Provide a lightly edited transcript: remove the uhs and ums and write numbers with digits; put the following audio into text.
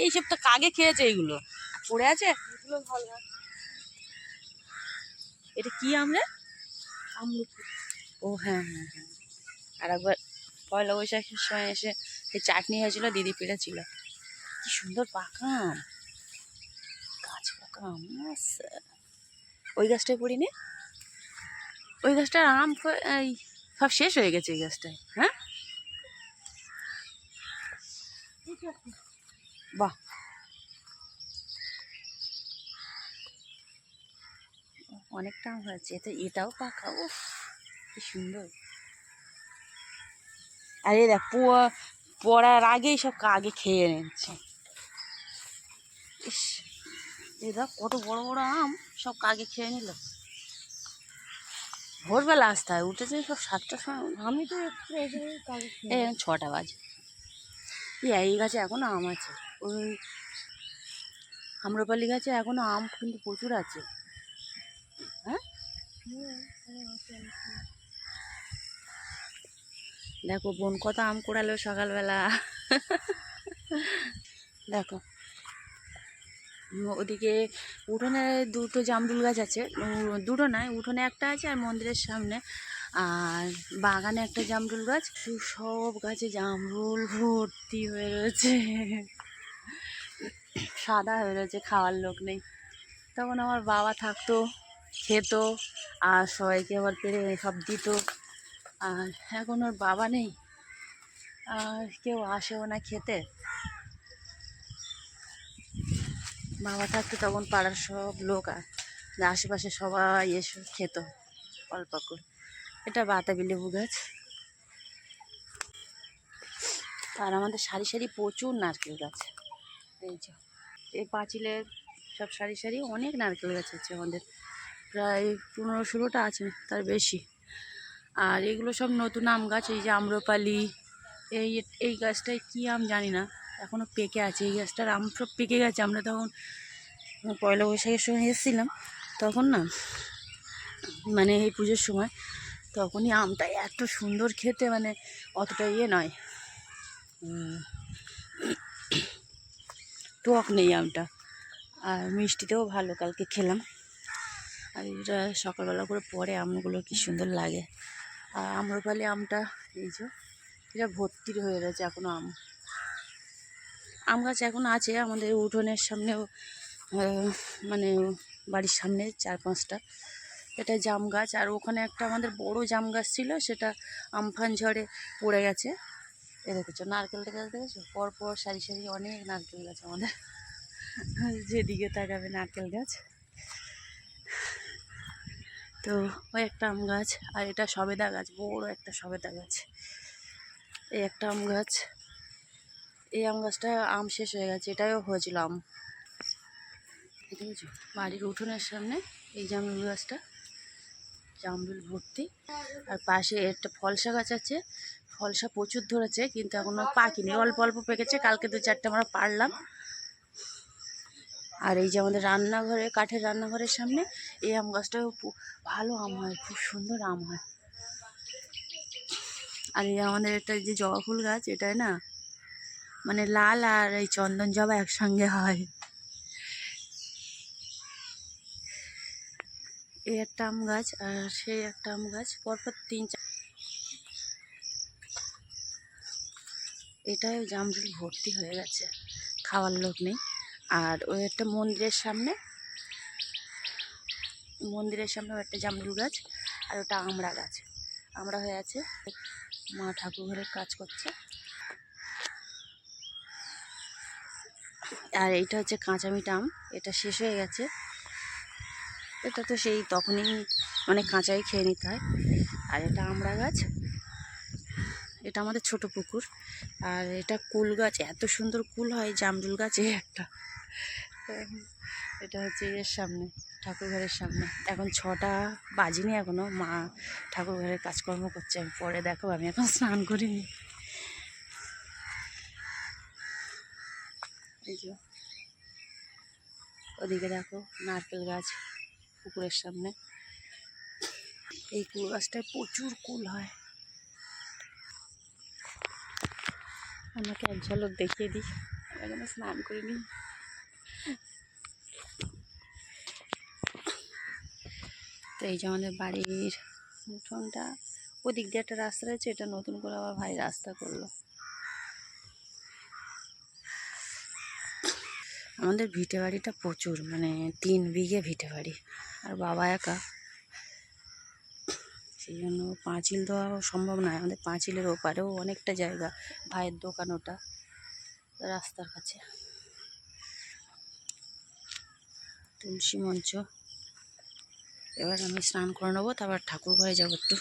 এইসব তো কাগে খেয়েছে, এইগুলো পড়ে আছে। এটা কি আমরা ও হ্যাঁ হ্যাঁ হ্যাঁ, আর একবার পয়লা বৈশাখের সময় এসে এই চাটনি হয়েছিল, দিদি পেড়েছিল। কি সুন্দর পাকা আম, গাছ পাকা আম আছে। ওই গাছটায় পড়িনি, ওই গাছটার আম এই সব শেষ হয়ে গেছে এই গাছটায়। হ্যাঁ বাহ, অনেকটা আম হয়েছে। এটাও পাকা, উফ কি সুন্দর। আর এই দেখ পড়ার আগেই সব কাগে খেয়ে নিচ্ছে। ইস, এই দেখ কত বড় বড় আম, সব কাগে খেয়ে নিল। ভোরবেলা আসতে হয়, উঠেছে সব 7টার সময়। আমি তো এই 6টা বাজে। এই গাছে এখনো আম আছে, ওই আম্রপালি গাছে এখনো আম কিন্তু প্রচুর আছে। হ্যাঁ দেখো বোন কত আম কুড়ালো সকালবেলা। দেখো ওদিকে উঠোনে দুটো জামরুল গাছ আছে, দুটো নয়, উঠোনে একটা আছে আর মন্দিরের সামনে। আর বাগানে একটা জামরুল গাছ, সব গাছে জামরুল ভর্তি হয়ে রয়েছে, সাদা হয়ে রয়েছে, খাওয়ার লোক নেই। তখন আমার বাবা থাকতো, খেত, আর সবাইকে আবার পেরে সব দিত। আর এখন ওর বাবা নেই, আর কেউ আসেও না খেতে। বাবা থাকতো তখন পাড়ার সব লোক আশেপাশে সবাই এসে খেত অল্প করে। এটা বাতাবি লেবু গাছ। আর আমাদের সারি সারি প্রচুর নারকেল গাছ। এই যে এই পাঁচিলের সব সারি সারি অনেক নারকেল গাছ আছে আমাদের, প্রায় 15-16টা আছে, তার বেশি। আর এগুলো সব নতুন আম গাছ। এই যে আম্রপালি, এই গাছটায় কী আম জানি না, এখনও পেকে আছে। এই গাছটার আম সব পেকে গেছে। আমরা তখন পয়লা বৈশাখের সময় এসেছিলাম, তখন না মানে এই পুজোর সময়, তখনই আমটা এত সুন্দর খেতে, মানে অতটা ইয়ে নয়, টক নেই আমটা, আর মিষ্টিতেও ভালো। কালকে খেলাম, আর এটা সকালবেলা করে পরে আমগুলো কি সুন্দর লাগে। আর আম্রপালি আমটা এই যে এটা ভর্তি হয়ে রয়েছে এখনো আম। আম গাছ এখন আছে আমাদের উঠোনের সামনেও, মানে বাড়ির সামনে 4-5টা। এটা জাম গাছ, আর ওখানে একটা আমাদের বড় জাম গাছ ছিল, সেটা আমফান ঝড়ে পড়ে গেছে। এ দেখেছো নারকেলটা গাছ, দেখেছো পরপর সারি সারি অনেক নারকেল গাছ আমাদের, যেদিকে তাকাবে নারকেল গাছ। তো ওই একটা আম গাছ, আর এটা সবেদা গাছ, বড় একটা সবেদা গাছ। এই একটা আম গাছ, এই আম গাছটা আম শেষ হয়ে গেছে, এটাও হয়েছিল আম। দেখেছো বাড়ির উঠোনের সামনে এই জামরুল গাছটা, জামরুল ভর্তি। আর পাশে একটা ফলসা গাছ আছে, ফলসা প্রচুর ধরেছে কিন্তু এখনো পাকিনি, অল্প অল্প পেকেছে। কালকে 2-4টে আমরা পারলাম। আর এই যে আমাদের রান্নাঘরে, কাঠের রান্নাঘরের সামনে এই আম গাছটাও ভালো আম হয়, খুব সুন্দর আম হয়। আর এই আমাদের একটা যে জবা ফুল গাছ, এটাই না মানে লাল আর এই চন্দন জবা একসঙ্গে হয়। এই একটা আম গাছ আর সেই একটা আম গাছ, পরপর 3-4। এটাই জামরুল ভর্তি হয়ে গেছে, খাওয়ার লোক নেই। আর ওই একটা মন্দিরের সামনে একটা জামরুল গাছ, আর ওটা আমড়া গাছ, আমড়া হয়ে আছে। মা ঠাকুর ঘরের কাজ করছে। আর এইটা হচ্ছে কাঁচা মিঠা আম, এটা শেষ হয়ে গেছে। এটা তো সেই তখনই মানে কাঁচাই খেয়ে নিতে হয়। আর এটা আমড়া গাছ, এটা আমাদের ছোট পুকুর। আর এটা কুল গাছ, এত সুন্দর কুল হয় জামরুল গাছে একটা। এটা হচ্ছে এর সামনে, ঠাকুর ঘরের সামনে। এখন 6টা বাজিনি এখনো, মা ঠাকুর ঘরের কাজকর্ম করছে, আমি পরে দেখো, আমি এখন স্নান করিনি। এই যে ওদিকে দেখো নারকেল গাছ পুকুরের সামনে। এই কুল গাছটায় প্রচুর কুল হয়। আমাকে এক ঝলক দেখিয়ে দিই, এখানে স্নান করিনি। তো এই যে আমাদের বাড়ির উঠোনটা, ওদিক দিয়ে একটা রাস্তা রয়েছে, এটা নতুন করে আবার ভাই রাস্তা করলো। আমাদের ভিটে বাড়িটা প্রচুর, মানে 3 বিঘে ভিটে বাড়ি, আর বাবা একা, সেই জন্য পাঁচিল দেওয়া সম্ভব নয়। আমাদের পাঁচিলের ওপারেও অনেকটা জায়গা, ভাইয়ের দোকান ওটা রাস্তার কাছে। তুলসী মঞ্চ, এবার আমি স্নান করে নেবো, তারপর ঠাকুর ঘরে যাবো একটু।